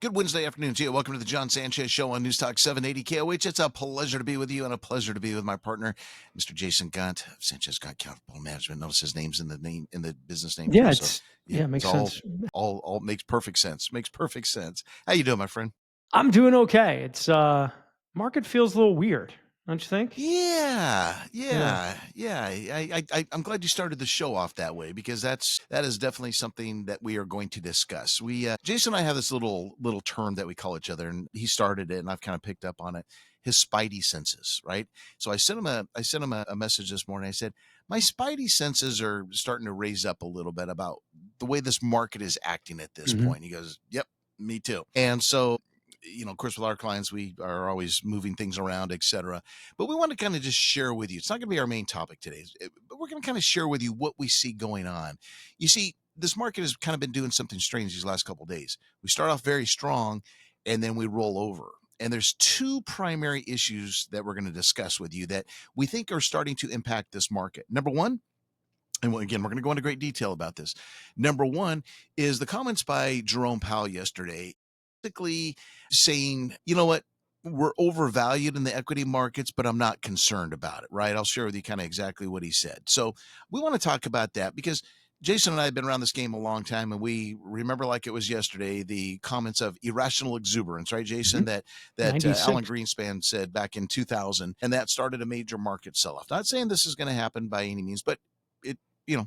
Good Wednesday afternoon to you. Welcome to the Jon Sanchez Show on News Talk 780 KOH. It's a pleasure to be with you and a pleasure to be with my partner, Mr. Jason Gaunt of Sanchez Gaunt Capital Management. Notice his name's in the business name Yeah, too. it's It's makes all sense. all makes perfect sense. Makes perfect sense. How you doing, my friend? I'm doing okay. It's market feels a little weird, don't you think? Yeah, Yeah. yeah. I'm glad you started the show off that way because that is definitely something that we are going to discuss. Jason and I have this little term that we call each other, and he started it, and I've kind of picked up on it. His Spidey senses, right? So I sent him a message this morning. I said my Spidey senses are starting to raise up a little bit about the way this market is acting at this Mhm. point. He goes, "Yep, me too." And so of course, with our clients, we are always moving things around, etc. But we want to kind of just share with you. It's not going to be our main topic today, but we're going to kind of share with you what we see going on. You see, this market has kind of been doing something strange these last couple of days. We start off very strong, and then we roll over. And there's two primary issues that we're going to discuss with you that we think are starting to impact this market. Number one, and again, we're going to go into great detail about this. Number one is the comments by Jerome Powell yesterday, basically saying, you know what, we're overvalued in the equity markets, but I'm not concerned about it, right? I'll share with you kind of exactly what he said. So we want to talk about that because Jason and I have been around this game a long time, and we remember like it was yesterday the comments of irrational exuberance, right, Jason? Mhm. That Alan 96. Greenspan said back in 2000, and that started a major market sell-off. Not saying this is going to happen by any means, but it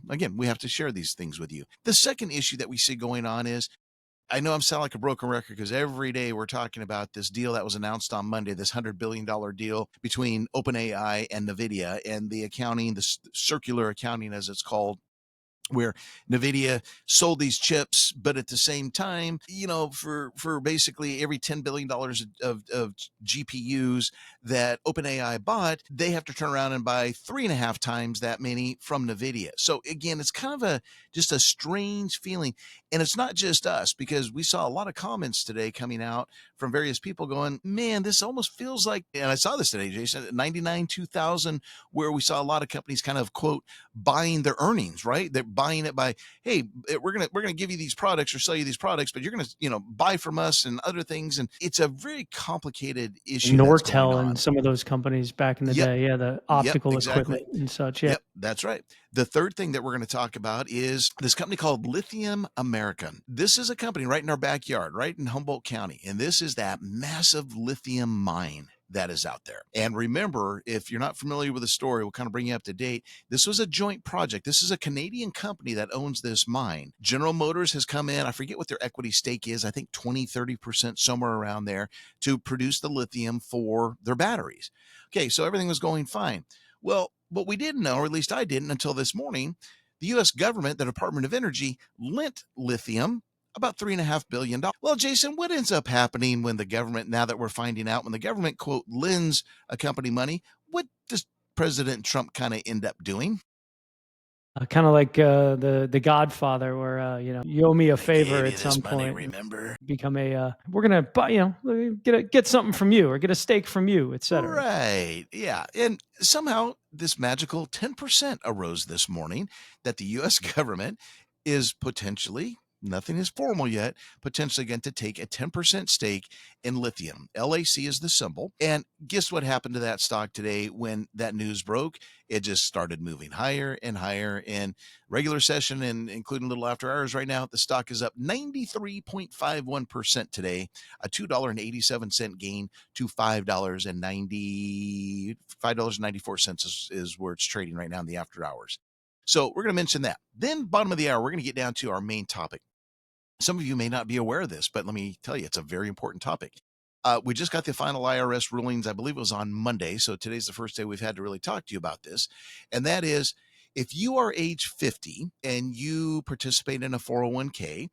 again, we have to share these things with you. The second issue that we see going on is I know I'm sounding like a broken record because every day we're talking about this deal that was announced on Monday, this $100 billion deal between OpenAI and NVIDIA and the accounting, the circular accounting as it's called, where NVIDIA sold these chips, but at the same time, for basically every $10 billion of GPUs that OpenAI bought, they have to turn around and buy 3.5 times that many from NVIDIA. So again, it's kind of just a strange feeling. And it's not just us, because we saw a lot of comments today coming out from various people going, man, this almost feels like, and I saw this today, Jason, at 99, 2000, where we saw a lot of companies kind of quote, buying their earnings, right? They're buying it by, hey, we're gonna give you these products or sell you these products, but you're gonna buy from us and other things, and it's a very complicated issue that's going Nortel on. and some of those companies back in the Yep, day. Yeah, the yep, optical exactly. equipment and such. Yeah. Yep, that's right. The third thing that we're going to talk about is this company called Lithium America. This is a company right in our backyard, right in Humboldt County. And this is that massive lithium mine that is out there. And remember, if you're not familiar with the story, we'll kind of bring you up to date. This was a joint project. This is a Canadian company that owns this mine. General Motors has come in. I forget what their equity stake is. I think 20, 30%, somewhere around there, to produce the lithium for their batteries. Okay, so everything was going fine. Well, what we didn't know, or at least I didn't until this morning, the U.S. government, the Department of Energy, lent Lithium about $3.5 billion. Well, Jason, what ends up happening when the government, now that we're finding out, when the government, quote, lends a company money, what does President Trump kind of end up doing? Kind of like the Godfather, where you owe me a I gave favor you at this some money, point. remember? Become a we're gonna buy, get something from you or get a steak from you, etc. Right. Yeah. And somehow this magical 10% arose this morning that the U.S. government is potentially, nothing is formal yet, potentially going to take a 10% stake in Lithium. LAC is the symbol. And guess what happened to that stock today when that news broke? It just started moving higher and higher. In regular session and including a little after hours right now, the stock is up 93.51% today, a $2.87 gain to $5.94 is where it's trading right now in the after hours. So we're going to mention that. Then bottom of the hour, we're going to get down to our main topic. Some of you may not be aware of this, but let me tell you, it's a very important topic. We just got the final IRS rulings. I believe it was on Monday. So today's the first day we've had to really talk to you about this. And that is, if you are age 50 and you participate in a 401k,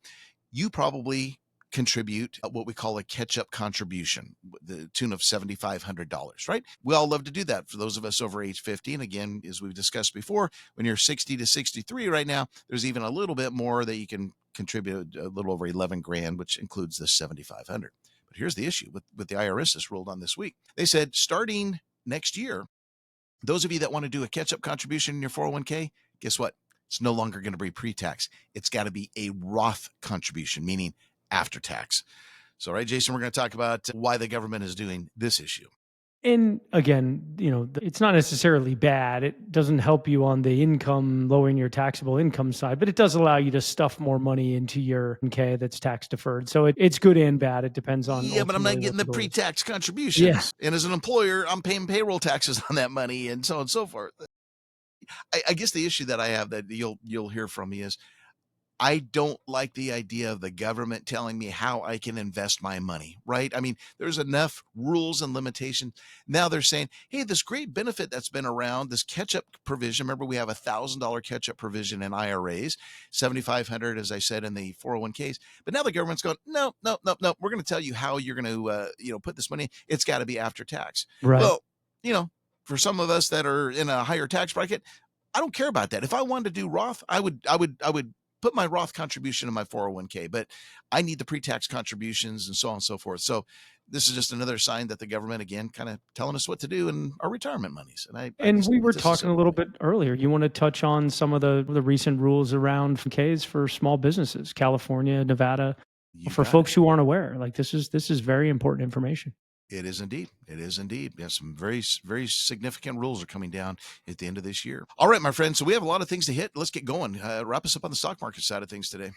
you probably contribute what we call a catch-up contribution, the tune of $7,500, right? We all love to do that for those of us over age 50. And again, as we've discussed before, when you're 60 to 63 right now, there's even a little bit more that you can contribute, a little over 11 grand, which includes the 7,500. But here's the issue with the IRS that's rolled on this week. They said starting next year, those of you that want to do a catch-up contribution in your 401k, guess what? It's no longer going to be pre-tax. It's got to be a Roth contribution, meaning after tax. So, right, Jason, we're going to talk about why the government is doing this issue. And again, it's not necessarily bad. It doesn't help you on the income, lowering your taxable income side, but it does allow you to stuff more money into your K that's tax deferred. So it's good and bad. It depends on Yeah, but I'm not ultimately getting what the the goal is. pre-tax Yeah. contributions. And as an employer, I'm paying payroll taxes on that money and so on and so forth. I guess the issue that I have that you'll hear from me is I don't like the idea of the government telling me how I can invest my money, right? I mean, there's enough rules and limitations. Now they're saying, hey, this great benefit that's been around, this catch-up provision. Remember, we have $1,000 catch-up provision in IRAs, 7,500, as I said, in the 401ks. But now the government's going, no, no, no, no. We're going to tell you how you're going to, put this money. It's got to be after tax. Right. Well, you know, for some of us that are in a higher tax bracket, I don't care about that. If I wanted to do Roth, I would put my Roth contribution in my 401k, but I need the pre-tax contributions and so on and so forth. So this is just another sign that the government, again, kind of telling us what to do in our retirement monies. And I And just we think were this is talking a silly. little bit earlier. You want to touch on some of the recent rules around Ks for small businesses, California, Nevada, You for got it. folks who aren't aware. Like this is very important information. It is indeed. It is indeed. Yeah, some very significant rules are coming down at the end of this year. All right, my friend. So we have a lot of things to hit. Let's get going. Wrap us up on the stock market side of things today.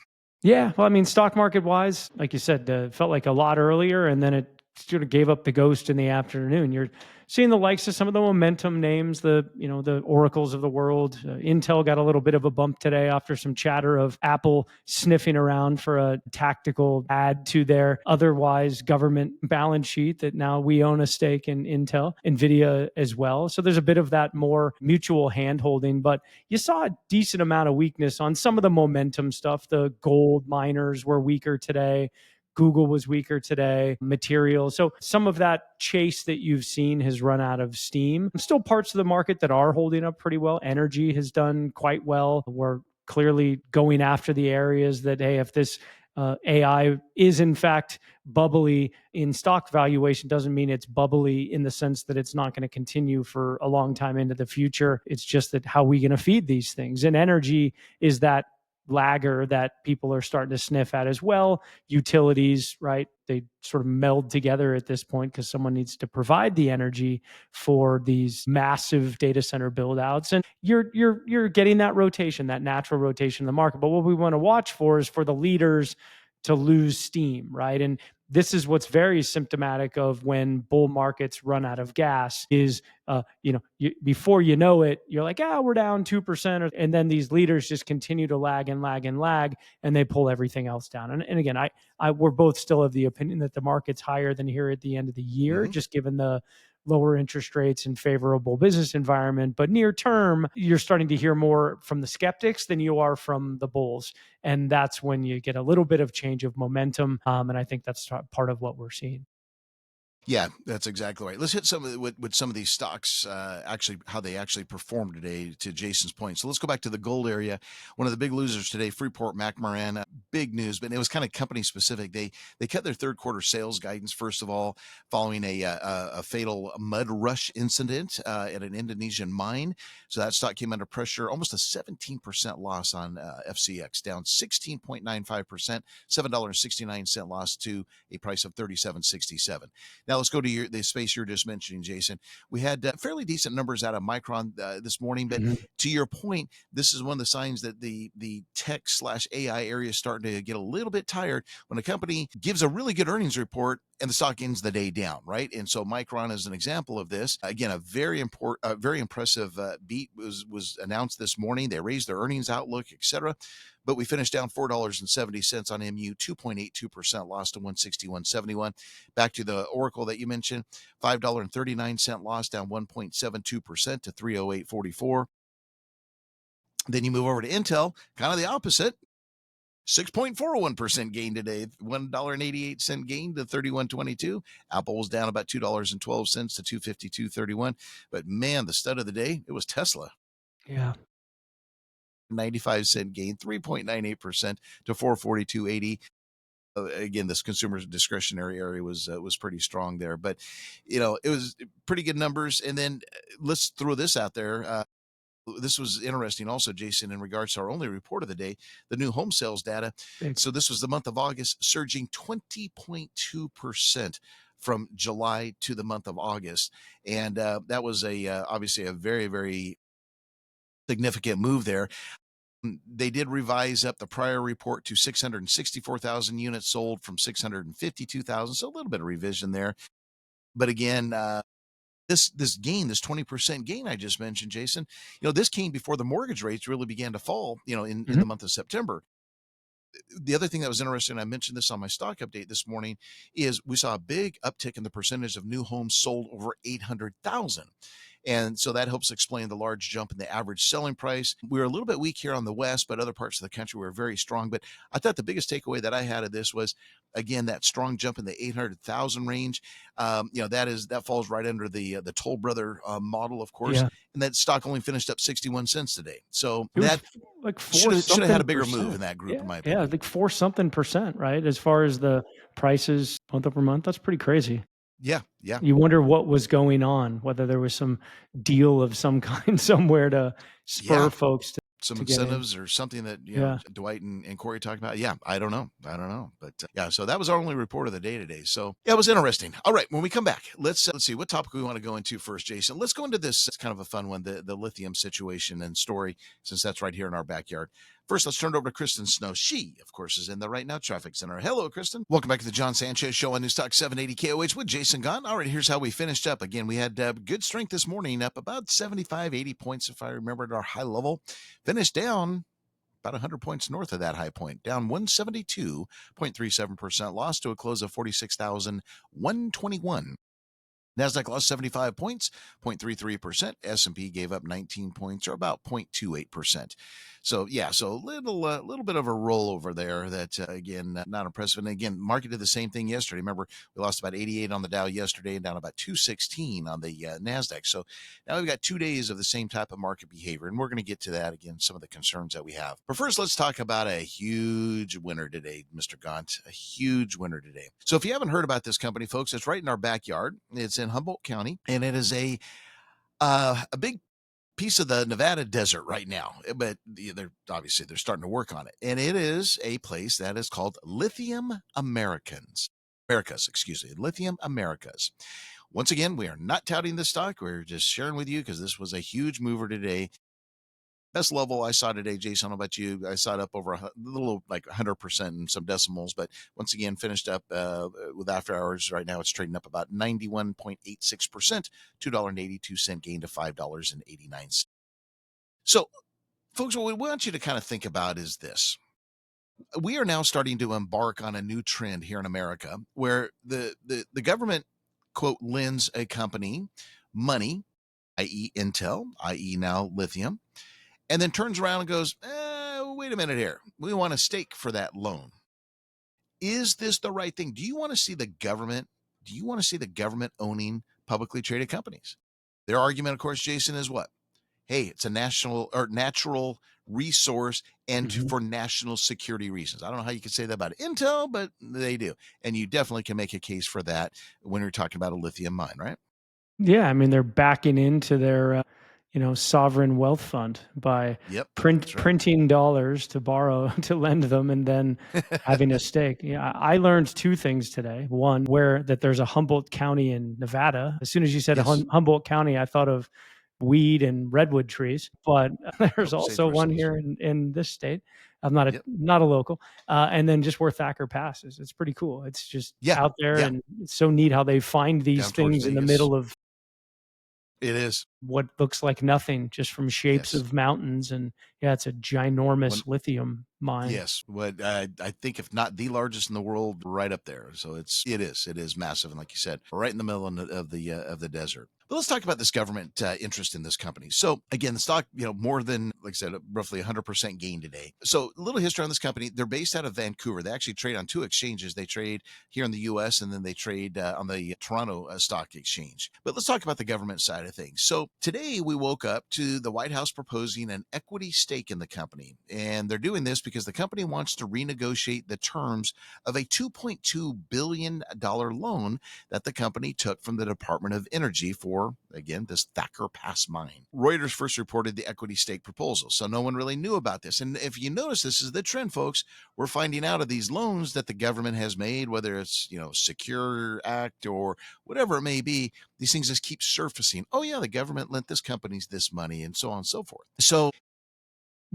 Yeah, well, I mean, stock market wise, like you said, felt like a lot earlier, and then it sort of gave up the ghost in the afternoon. You're seeing the likes of some of the momentum names, the oracles of the world. Intel got a little bit of a bump today after some chatter of Apple sniffing around for a tactical add to their otherwise government balance sheet. That now we own a stake in Intel, Nvidia as well. So there's a bit of that more mutual hand holding, but you saw a decent amount of weakness on some of the momentum stuff. The gold miners were weaker today. Google was weaker today, material. So some of that chase that you've seen has run out of steam. Still parts of the market that are holding up pretty well. Energy has done quite well. We're clearly going after the areas that, hey, if this AI is in fact bubbly in stock valuation, doesn't mean it's bubbly in the sense that it's not going to continue for a long time into the future. It's just that how are we going to feed these things? And energy is that lagger that people are starting to sniff at as well. Utilities, right? They sort of meld together at this point because someone needs to provide the energy for these massive data center build outs. And you're getting that rotation, that natural rotation in the market. But what we want to watch for is for the leaders to lose steam, right? And this is what's very symptomatic of when bull markets run out of gas is before you know it, you're like, we're down 2%. And then these leaders just continue to lag and lag and lag, and they pull everything else down. And again, we're both still of the opinion that the market's higher than here at the end of the year, Mm-hmm. just given the lower interest rates and favorable business environment. But near term, you're starting to hear more from the skeptics than you are from the bulls. And that's when you get a little bit of change of momentum. And I think that's part of what we're seeing. Yeah, that's exactly right. Let's hit some of with some of these stocks, actually how they actually performed today. To Jason's point, so let's go back to the gold area. One of the big losers today, Freeport McMoran. Big news, but it was kind of company specific. They cut their third quarter sales guidance first of all, following a fatal mud rush incident at an Indonesian mine. So that stock came under pressure, almost a 17% loss on FCX, down 16.95%, $7.69 loss to a price of 37.67. Now let's go to the space you're just mentioning, Jason. We had fairly decent numbers out of Micron this morning, but Mhm. to your point, this is one of the signs that the tech / AI area is starting to get a little bit tired when a company gives a really good earnings report and the stock ends the day down, right? And so Micron is an example of this. Again, a very impressive beat was announced this morning. They raised their earnings outlook, etc. But we finished down $4.70 on MU, 2.82% loss to 161.71. Back to the Oracle that you mentioned, $5.39 loss, down 1.72% to 308.44. Then you move over to Intel, kind of the opposite. 6.41% gain today, $1.88 gain to 31.22. Apple was down about $2.12 to 252.31. But man, the stud of the day, it was Tesla. Yeah. 95-cent gain, 3.98% to 442.80. Again, this consumer discretionary area was pretty strong there, but it was pretty good numbers. And then let's throw this out there. This was interesting also, Jason, in regards to our only report of the day, the new home sales data. Big. So this was the month of August, surging 20.2% from July to the month of August. And that was obviously a very, very significant move there. They did revise up the prior report to 664,000 units sold from 652,000. So a little bit of revision there. But again, this gain, this 20% gain I just mentioned, Jason, this came before the mortgage rates really began to fall, in the month of September. The other thing that was interesting, I mentioned this on my stock update this morning, is we saw a big uptick in the percentage of new homes sold over 800,000. And so that helps explain the large jump in the average selling price. We were a little bit weak here on the West, but other parts of the country were very strong. But I thought the biggest takeaway that I had of this was, again, that strong jump in the 800,000 range. That falls right under the Toll Brother model, of course. Yeah. And that stock only finished up 61 cents today. So It was that like should four have had something a bigger move in percent. that group, in Yeah, my yeah, opinion. like 4 something percent, right? As far as the prices month over month, that's pretty crazy. Yeah, yeah. You wonder what was going on, whether there was some deal of some kind somewhere to spur Yeah, folks some to get in. incentives or something that Yeah. Dwight and Corey talked about. Yeah, I don't know, but yeah. So that was our only report of the day today. So yeah, it was interesting. All right, when we come back, let's see what topic we want to go into first, Jason. Let's go into this. It's kind of a fun one, the lithium situation and story, since that's right here in our backyard. First, let's turn it over to Kristen Snow. She, of course, is in the Right Now Traffic Center. Hello, Kristen. Welcome back to the Jon Sanchez Show on Newstalk 780 KOH with Jason Gaunt. All right, here's how we finished up. Again, we had good strength this morning, up about 75, 80 points, if I remember, at our high level. Finished down about 100 points north of that high point, down 172.37%, lost to a close of 46,121. NASDAQ lost 75 points, 0.33%. S&P gave up 19 points, or about 0.28%. So, yeah, so a little bit of a rollover there that, again, not impressive. And, again, market did the same thing yesterday. Remember, we lost about 88 on the Dow yesterday and down about 216 on the NASDAQ. So now we've got 2 days of the same type of market behavior, and we're going to get to that, again, some of the concerns that we have. But first, let's talk about a huge winner today, Mr. Gaunt, a huge winner today. So if you haven't heard about this company, folks, it's right in our backyard. It's in Humboldt County, and it is a big piece of the Nevada desert right now, but they're starting to work on it. And it is a place that is called Lithium Americas, excuse me, Lithium Americas. Once again, we are not touting this stock. We're just sharing with you because this was a huge mover today. Best level I saw today, Jason, how about you? I saw it up over a little like 100% and some decimals, but once again, finished up with after hours. Right now, it's trading up about 91.86%, $2.82 gain to $5.89. So, folks, what we want you to kind of think about is this. We are now starting to embark on a new trend here in America where the government, quote, lends a company money, i.e. Intel, i.e. now Lithium, and then turns around and goes, wait a minute here. We want a stake for that loan. Is this the right thing? Do you want to see the government? Do you want to see the government owning publicly traded companies? Their argument, of course, Jason, is what? Hey, it's a national or natural resource and for national security reasons. I don't know how you can say that about Intel, but they do. And you definitely can make a case for that when you're talking about a lithium mine, right? Yeah, I mean, they're backing into their, sovereign wealth fund by Yep. That's right. printing dollars to borrow to lend them and then having a stake. Yeah, I learned two things today. One, that there's a Humboldt County in Nevada. As soon as you said Yes. Humboldt County, I thought of weed and redwood trees, but there's Nope, also one sagebrush. here in this state. I'm not a Yep. not a local, and then just where Thacker Pass is. It's pretty cool. It's just Yeah. out there, Yeah. and it's so neat how they find these Down towards things in the Vegas. middle of It is. what looks like nothing, just from shapes Yes. of mountains. And yeah, it's a ginormous One. lithium mine. Yes, what I think, if not the largest in the world, right up there. So it is massive, and like you said, right in the middle of the desert. But let's talk about this government interest in this company. So again, the stock, more than, like I said, roughly 100% gain today. So a little history on this company. They're based out of Vancouver. They actually trade on two exchanges. They trade here in the U.S. and then they trade on the Toronto Stock Exchange. But let's talk about the government side of things. So today we woke up to the White House proposing an equity stake in the company, and they're doing this because the company wants to renegotiate the terms of a $2.2 billion loan that the company took from the Department of Energy for again, this Thacker Pass mine. Reuters first reported the equity stake proposal, so no one really knew about this. And if you notice, this is the trend, folks. We're finding out of these loans that the government has made, whether it's, Secure Act or whatever it may be. These things just keep surfacing. Oh yeah, the government lent this company this money, and so on and so forth. So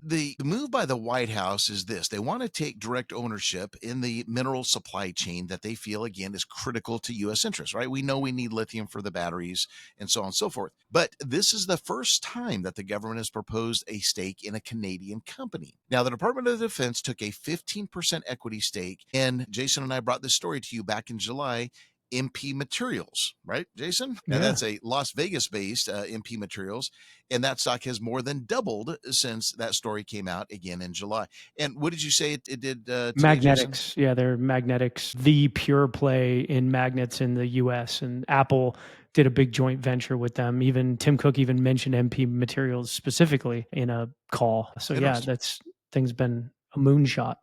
the move by the White House is this: they want to take direct ownership in the mineral supply chain that they feel, again, is critical to U.S. interests, right? We know we need lithium for the batteries and so on and so forth. But this is the first time that the government has proposed a stake in a Canadian company. Now, the Department of Defense took a 15% equity stake, and Jason and I brought this story to you back in July. MP Materials, right, Jason? And Yeah. that's a Las Vegas-based MP Materials, and that stock has more than doubled since that story came out again in July. And what did you say it did today, Magnetics. Jason? Yeah, they're magnetics, the pure play in magnets in the US. And Apple did a big joint venture with them. Even Tim Cook even mentioned MP Materials specifically in a call. So yeah, that's thing's been a moonshot.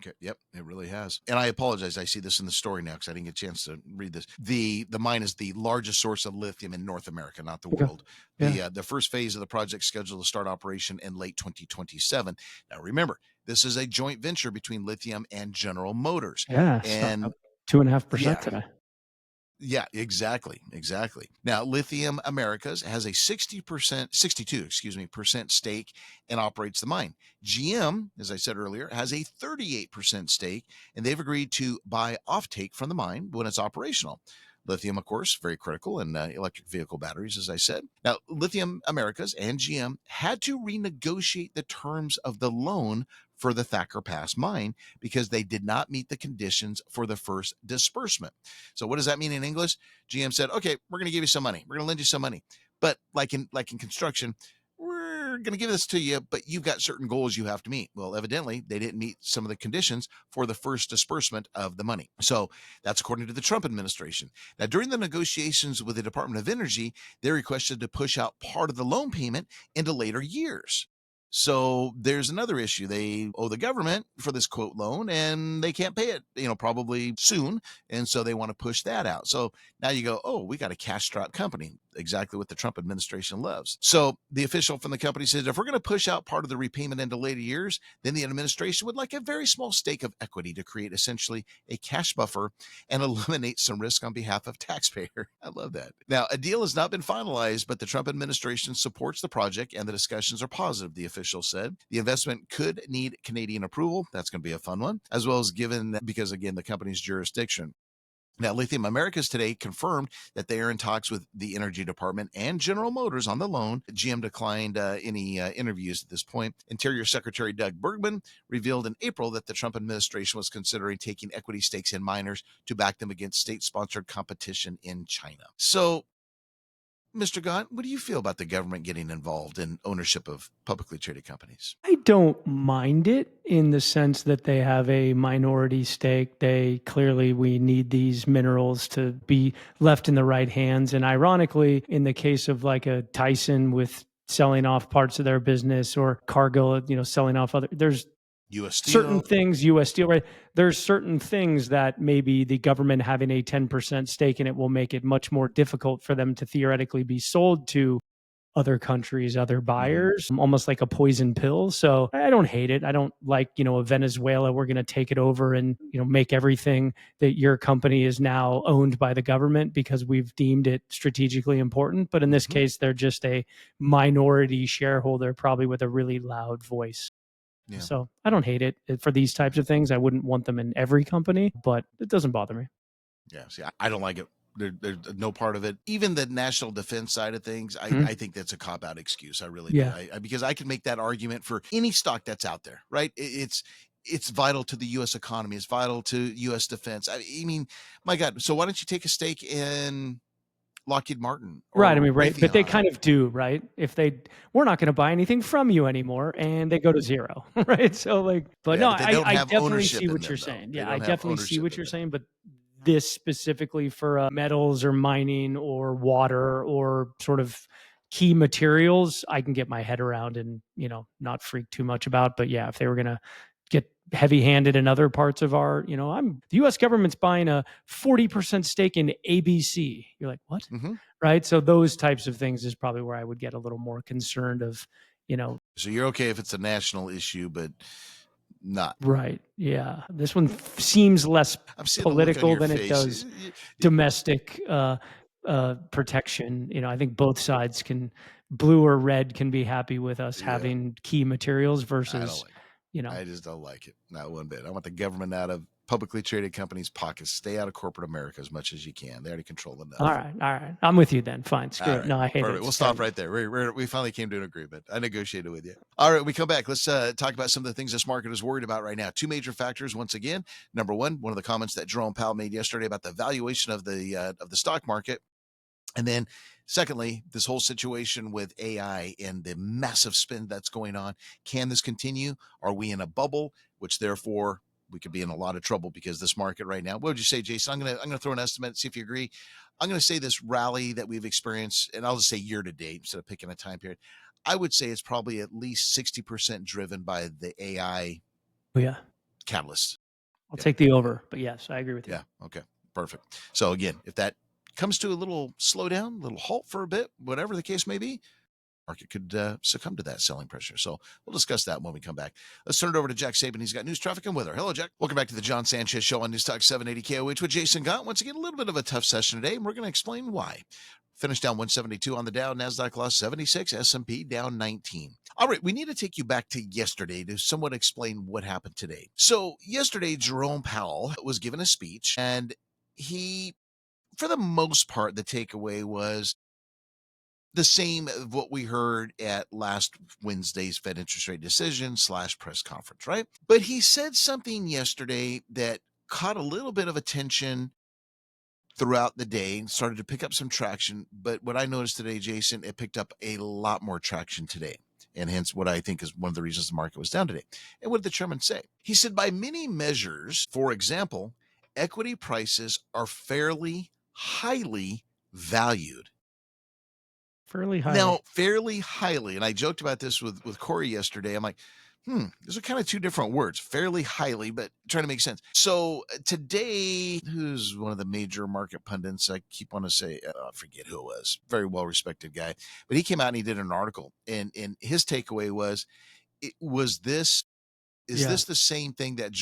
Okay. Yep, it really has. And I apologize. I see this in the story now because I didn't get a chance to read this. The mine is the largest source of lithium in North America, not the world. Yeah. The first phase of the project scheduled to start operation in late 2027. Now, remember, this is a joint venture between Lithium and General Motors. Yeah. Stock And up 2.5% yeah, today. yeah, exactly. Now, Lithium Americas has a 62% stake and operates the mine. GM, as I said earlier, has a 38% stake, and they've agreed to buy offtake from the mine when it's operational. Lithium, of course, very critical in electric vehicle batteries, as I said. Now, Lithium Americas and GM had to renegotiate the terms of the loan for the Thacker Pass mine because they did not meet the conditions for the first disbursement. So what does that mean in English? GM said, okay, we're going to give you some money. We're going to lend you some money. But like in construction, we're going to give this to you, but you've got certain goals you have to meet. Well, evidently, they didn't meet some of the conditions for the first disbursement of the money. So that's according to the Trump administration. Now, during the negotiations with the Department of Energy, they requested to push out part of the loan payment into later years. So there's another issue. They owe the government for this quote loan and they can't pay it, probably soon. And so they want to push that out. So now you go, oh, we got a cash strapped company, exactly what the Trump administration loves. So the official from the company says, if we're going to push out part of the repayment into later years, then the administration would like a very small stake of equity to create essentially a cash buffer and eliminate some risk on behalf of taxpayer. I love that. Now, a deal has not been finalized, but the Trump administration supports the project and the discussions are positive, the official said. The investment could need Canadian approval. That's going to be a fun one, as well as because, again, the company's jurisdiction. Now, Lithium Americas today confirmed that they are in talks with the Energy Department and General Motors on the loan. GM declined any interviews at this point. Interior Secretary Doug Bergman revealed in April that the Trump administration was considering taking equity stakes in miners to back them against state-sponsored competition in China. So, Mr. Gaunt, what do you feel about the government getting involved in ownership of publicly traded companies? I don't mind it in the sense that they have a minority stake. We need these minerals to be left in the right hands. And ironically, in the case of like a Tyson with selling off parts of their business or Cargill, selling off there's U.S. Steel. Certain things, U.S. Steel, right? There's certain things that maybe the government having a 10% stake in it will make it much more difficult for them to theoretically be sold to other countries, other buyers, almost like a poison pill. So I don't hate it. I don't like, a Venezuela, we're going to take it over and, make everything that your company is now owned by the government because we've deemed it strategically important. But in this case, they're just a minority shareholder, probably with a really loud voice. Yeah. So I don't hate it for these types of things. I wouldn't want them in every company, but it doesn't bother me. Yeah, see, I don't like it. There's no part of it. Even the national defense side of things, I think that's a cop-out excuse. I really do. Because I can make that argument for any stock that's out there, right? It's vital to the U.S. economy. It's vital to U.S. defense. I mean, my God. So why don't you take a stake in Lockheed Martin? Right. I mean, right. But they kind of do, right? We're not going to buy anything from you anymore, and they go to zero, right? So but I definitely see what you're saying. Yeah, I definitely see what you're saying. But this specifically for metals or mining or water or sort of key materials, I can get my head around and, not freak too much about. But yeah, if they were going to get heavy-handed in other parts of our, the US government's buying a 40% stake in ABC. You're like, what? Mm-hmm. Right? So those types of things is probably where I would get a little more concerned of, So you're okay if it's a national issue, but not. right. Yeah. This one seems less I'm seeing the look on political your than it face. does domestic protection. I think both sides blue or red can be happy with us Yeah. having key materials I don't versus, like it. I just don't like it. Not one bit. I want the government out of publicly traded companies' pockets. Stay out of corporate America as much as you can. They already control enough. All right. I'm with you then. Fine. Screw All it. right. No, I hate Perfect. it. We'll stop right there. We finally came to an agreement. I negotiated with you. All right. We come back. Let's talk about some of the things this market is worried about right now. Two major factors. Once again, number one of the comments that Jerome Powell made yesterday about the valuation of the stock market. And then secondly, this whole situation with AI and the massive spend that's going on. Can this continue? Are we in a bubble, which therefore we could be in a lot of trouble because this market right now? What would you say, Jason? I'm gonna throw an estimate, see if you agree. I'm gonna say this rally that we've experienced, and I'll just say year to date instead of picking a time period. I would say it's probably at least 60% driven by the AI Yeah. catalyst. I'll take the over, but yes, I agree with you. Yeah. Okay. Perfect. So again, if that comes to a little slowdown, a little halt for a bit, whatever the case may be, market could succumb to that selling pressure. So we'll discuss that when we come back. Let's turn it over to Jack Saban. He's got news, traffic, and weather. Hello, Jack. Welcome back to the Jon Sanchez Show on News Talk 780 KOH with Jason Gaunt. Once again, a little bit of a tough session today, and we're going to explain why. Finished down 172 on the Dow, NASDAQ lost 76, S&P down 19. All right, we need to take you back to yesterday to somewhat explain what happened today. So yesterday, Jerome Powell was given a speech, and he, for the most part, the takeaway was the same of what we heard at last Wednesday's Fed interest rate decision / press conference, right? But he said something yesterday that caught a little bit of attention throughout the day and started to pick up some traction. But what I noticed today, Jason, it picked up a lot more traction today. And hence what I think is one of the reasons the market was down today. And what did the chairman say? He said, by many measures, for example, equity prices are fairly highly valued. Fairly highly. Now, fairly highly, and I joked about this with Corey yesterday. I'm like, those are kind of two different words, fairly highly, but trying to make sense. So today, who's one of the major market pundits? I keep wanting to say, I forget who it was. Very well-respected guy. But he came out and he did an article, and his takeaway was, is this the same thing that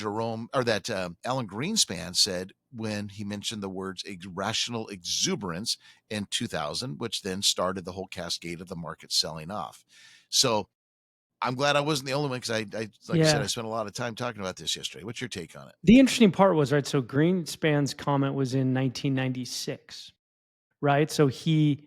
Alan Greenspan said when he mentioned the words irrational exuberance in 2000, which then started the whole cascade of the market selling off? So I'm glad I wasn't the only one because I said, I spent a lot of time talking about this yesterday. What's your take on it? The interesting part was, right, so Greenspan's comment was in 1996, right? So he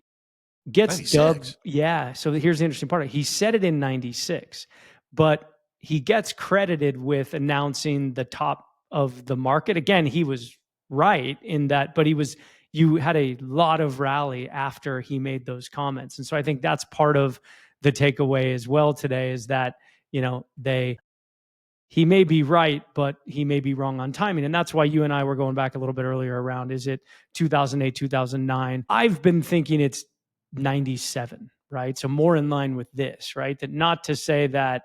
gets 96. dubbed. Yeah. So here's the interesting part. He said it in 96, but he gets credited with announcing the top of the market. Again, he was right in that, but you had a lot of rally after he made those comments. And so I think that's part of the takeaway as well today is that, he may be right, but he may be wrong on timing. And that's why you and I were going back a little bit earlier around, is it 2008, 2009? I've been thinking it's 97, right? So more in line with this, right? That not to say that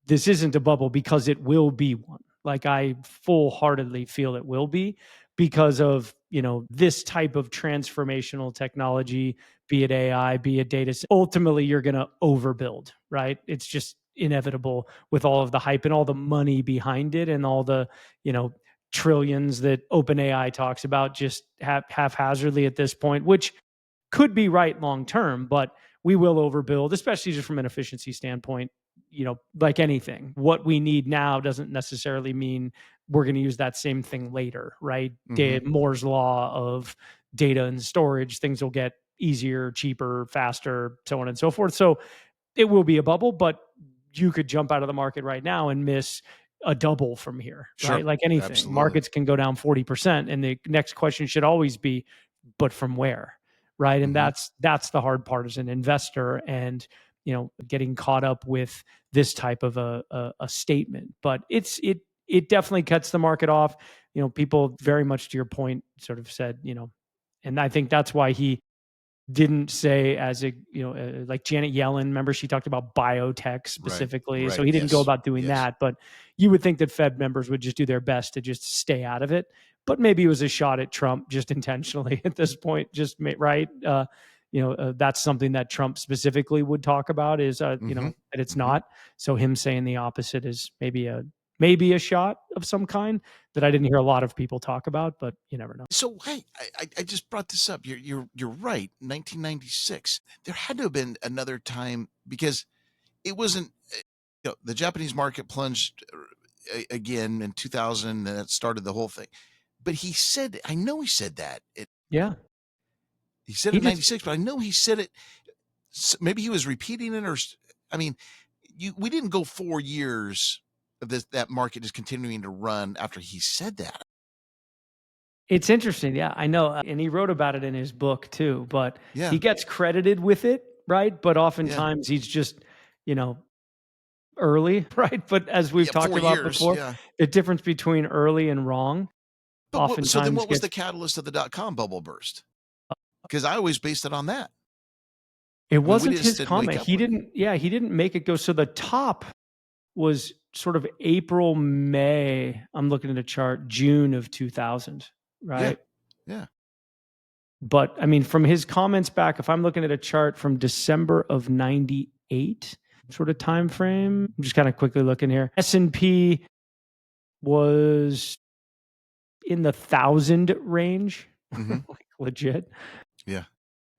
this isn't a bubble, because it will be one. Like, I full-heartedly feel it will be, because of, this type of transformational technology, be it AI, be it data. Ultimately, you're going to overbuild, right? It's just inevitable with all of the hype and all the money behind it and all the, trillions that OpenAI talks about just haphazardly at this point, which could be right long term, but we will overbuild, especially just from an efficiency standpoint. Like anything, what we need now doesn't necessarily mean we're going to use that same thing later, right? Moore's law of data and storage, things will get easier, cheaper, faster, so on and so forth. So it will be a bubble, but you could jump out of the market right now and miss a double from here, Sure. right? Like anything, Absolutely. Markets can go down 40%. And the next question should always be, but from where? Right. And that's the hard part as an investor, and, getting caught up with this type of a statement. But it definitely cuts the market off. People very much, to your point, sort of said, and I think that's why he didn't say as a, like Janet Yellen, remember she talked about biotech Right. specifically. So Right. he didn't go Yes. about doing Yes. that, but you would think that Fed members would just do their best to just stay out of it. But maybe it was a shot at Trump just intentionally at this point, right? That's something that Trump specifically would talk about is, Mm-hmm. that it's Mm-hmm. not. So him saying the opposite is maybe a shot of some kind that I didn't hear a lot of people talk about, but you never know. So I just brought this up. You're right. 1996. There had to have been another time because it wasn't. The Japanese market plunged again in 2000, and that started the whole thing. But he said, I know he said that. Yeah. He said He it in just '96, but I know he said it. Maybe he was repeating it, or I mean, we didn't go 4 years of that market just continuing to run after he said that. It's interesting. Yeah, I know. And he wrote about it in his book too, but Yeah. he gets credited with it, right? But Yeah. oftentimes he's just, you know, early, right? But as we've Yeah. talked four about years. before, Yeah. the difference between early and wrong So then oftentimes what was the gets catalyst of the .com bubble burst? Because I always based it on that. it I mean, we wasn't just his didn't wake comment. up one day. He didn't make it go. So the top was sort of April, May. I'm looking at a chart, June of 2000, Yeah. right? Yeah. But I mean, from his comments back, if I'm looking at a chart from December of 98 sort of time frame, I'm just kind of quickly looking here. S&P was in the 1,000 range, Mm-hmm. like legit. Yeah.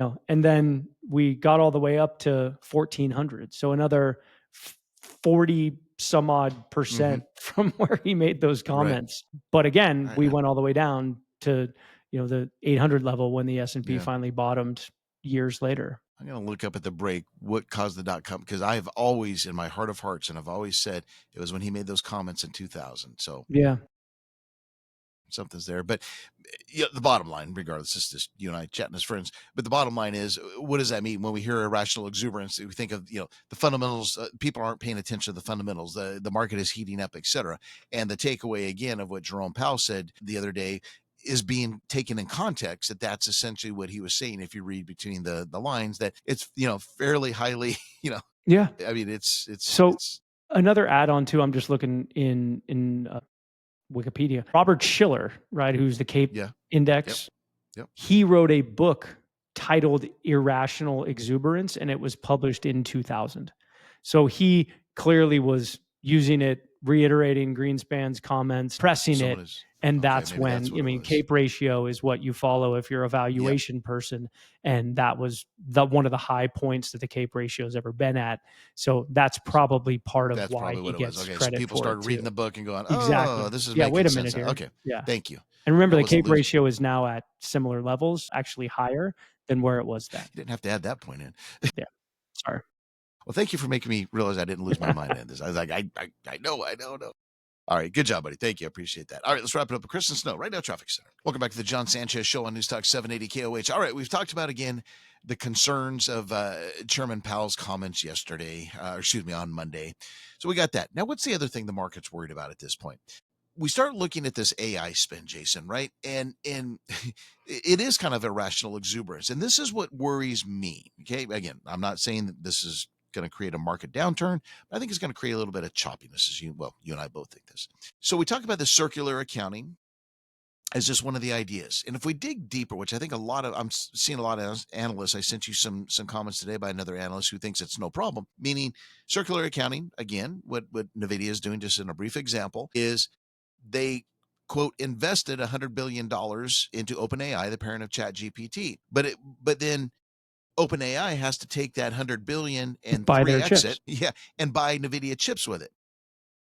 No, and then we got all the way up to 1,400. So another 40 some odd Mm-hmm. percent from where he made those Right. comments. But again, we I, went all the way down to, the 800 level when the S&P yeah. finally bottomed years later. I'm going to look up at the break what caused the .com, because I've always, in my heart of hearts, and I've always said it was when he made those comments in 2000. So Yeah. something's there. But yeah, the bottom line, regardless, it's just you and I chatting as friends. But the bottom line is, what does that mean when we hear irrational exuberance? We think of the fundamentals. People aren't paying attention to the fundamentals. The market is heating up, etc. And the takeaway again of what Jerome Powell said the other day is being taken in context, that's essentially what he was saying. If you read between the lines, that it's fairly highly Yeah. I mean So it's another add-on too, I'm just looking in Wikipedia. Robert Schiller, right, who's the Cape yeah. Yep. Index. Yep. He wrote a book titled Irrational Exuberance, and it was published in 2000. So he clearly was using it, reiterating Greenspan's comments, pressing So it. it is. And Okay, that's maybe that's when, what I it mean, was. CAPE ratio is what you follow if you're a Yep. valuation person. And that was one of the high points that the CAPE ratio has ever been at. So that's probably part of That's why probably he what it was. gets Okay, so credit people for it started reading too. the book and going, "Oh, Exactly. this is Yeah, wait making a sense minute now." here. Okay, Yeah. thank you. And remember, I the wasn't CAPE losing. ratio is now at similar levels, actually higher than where it was then. You didn't have to add that point in. Yeah. Sorry. Well, thank you for making me realize I didn't lose my mind in this. I was like, I know. All right, good job, buddy. Thank you. I appreciate that. All right, let's wrap it up with Kristen Snow, right now, Traffic Center. Welcome back to the Jon Sanchez Show on News Talk 780 KOH. All right, we've talked about, again, the concerns of Chairman Powell's comments yesterday, on Monday. So we got that. Now, what's the other thing the market's worried about at this point? We start looking at this AI spin, Jason, right? And it is kind of irrational exuberance. And this is what worries me. Okay. Again, I'm not saying that this is going to create a market downturn, but I think it's going to create a little bit of choppiness, as you and I both think this. So we talk about the circular accounting as just one of the ideas. And if we dig deeper, which I think I'm seeing a lot of analysts, I sent you some comments today by another analyst who thinks it's no problem, meaning circular accounting, again, what NVIDIA is doing, just in a brief example, is they quote invested $100 billion into OpenAI, the parent of ChatGPT. But then OpenAI has to take that 100 billion and Buy their 3x chips. it, and buy NVIDIA chips with it.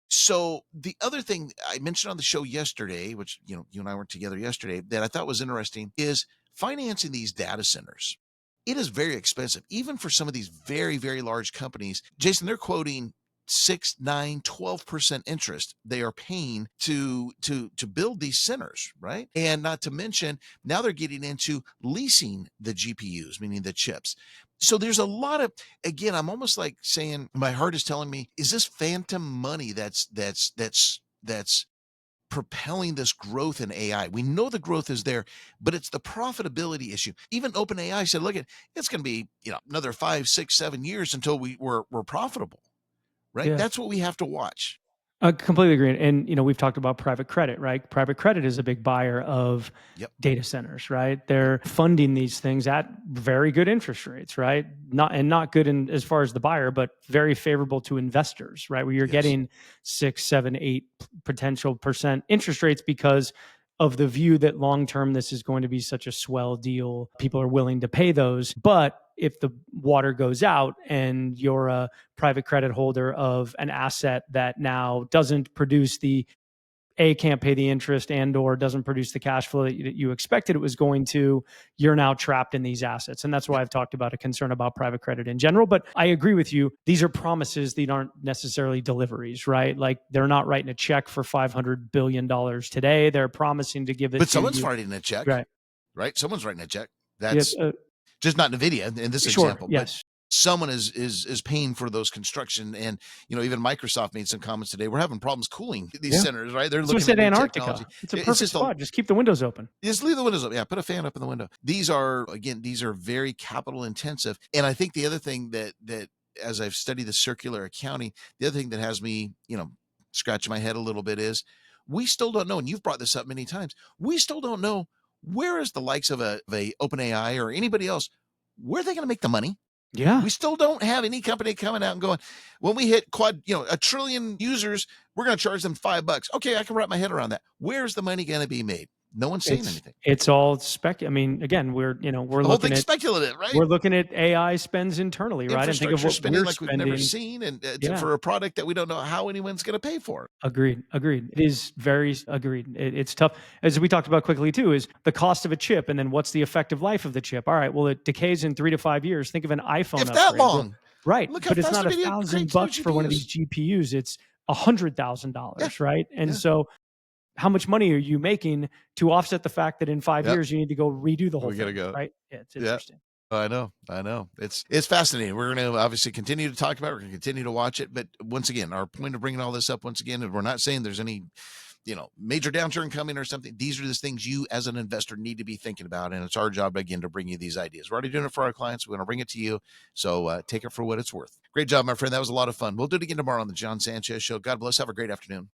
So the other thing I mentioned on the show yesterday, which you and I weren't together yesterday, that I thought was interesting is financing these data centers. It is very expensive, even for some of these very, very large companies. Jason, they're quoting 6, 9, 12% interest they are paying to build these centers, right? And not to mention, now they're getting into leasing the GPUs, meaning the chips. So there's a lot of, again, I'm almost like saying, my heart is telling me, is this phantom money that's propelling this growth in AI. We know the growth is there, but it's the profitability issue. Even OpenAI said, look, it's going to be, another 5, 6, 7 years until we're profitable, right? Yeah. That's what we have to watch. I completely agree. And, we've talked about private credit, right? Private credit is a big buyer of Yep. data centers, right? They're funding these things at very good interest rates, right? Not good in as far as the buyer, but very favorable to investors, right? Where you're Yes. getting 6, 7, 8 potential percent interest rates because of the view that long term this is going to be such a swell deal. People are willing to pay those. But if the water goes out and you're a private credit holder of an asset that now doesn't produce can't pay the interest and or doesn't produce the cash flow that you expected it was going to, you're now trapped in these assets. And that's why I've talked about a concern about private credit in general. But I agree with you. These are promises. These aren't necessarily deliveries, right? Like they're not writing a check for $500 billion today. They're promising to give it But to someone's you. writing a check, right? Someone's writing a check. That's just not NVIDIA in this example, yes. but someone is paying for those construction. And, even Microsoft made some comments today. We're having problems cooling these centers, right? They're looking at new Antarctica. technology. It's a perfect spot. Just keep the windows open. Just leave the windows open. Yeah, put a fan up in the window. These are very capital intensive. And I think the other thing that as I've studied the circular accounting, the other thing that has me, scratching my head a little bit is we still don't know, and you've brought this up many times, we still don't know where is the likes of a OpenAI or anybody else, where are they going to make the money? Yeah. We still don't have any company coming out and going, when we hit a trillion users, we're going to charge them $5. Okay, I can wrap my head around that. Where's the money going to be made? No one's saying anything. It's all again, we're looking at speculative, right? We're looking at AI spends internally, right? And think of what spending we're like we've never seen, and for a product that we don't know how anyone's going to pay for. Agreed. It is very agreed. It's tough. As we talked about quickly too, is the cost of a chip, and then what's the effective life of the chip? All right, well, it decays in 3 to 5 years. Think of an iPhone. If that long, right? Look how but it's fast not $1,000 for one of these GPUs. It's $100,000, right? And so, how much money are you making to offset the fact that in 5 years you need to go redo the whole thing? Right? Yeah, it's interesting. I know. It's fascinating. We're going to obviously continue to talk about it. We're going to continue to watch it. But once again, our point of bringing all this up once again, and we're not saying there's any, major downturn coming or something. These are the things you as an investor need to be thinking about. And it's our job, again, to bring you these ideas. We're already doing it for our clients. We're going to bring it to you. So take it for what it's worth. Great job, my friend. That was a lot of fun. We'll do it again tomorrow on the Jon Sanchez Show. God bless. Have a great afternoon.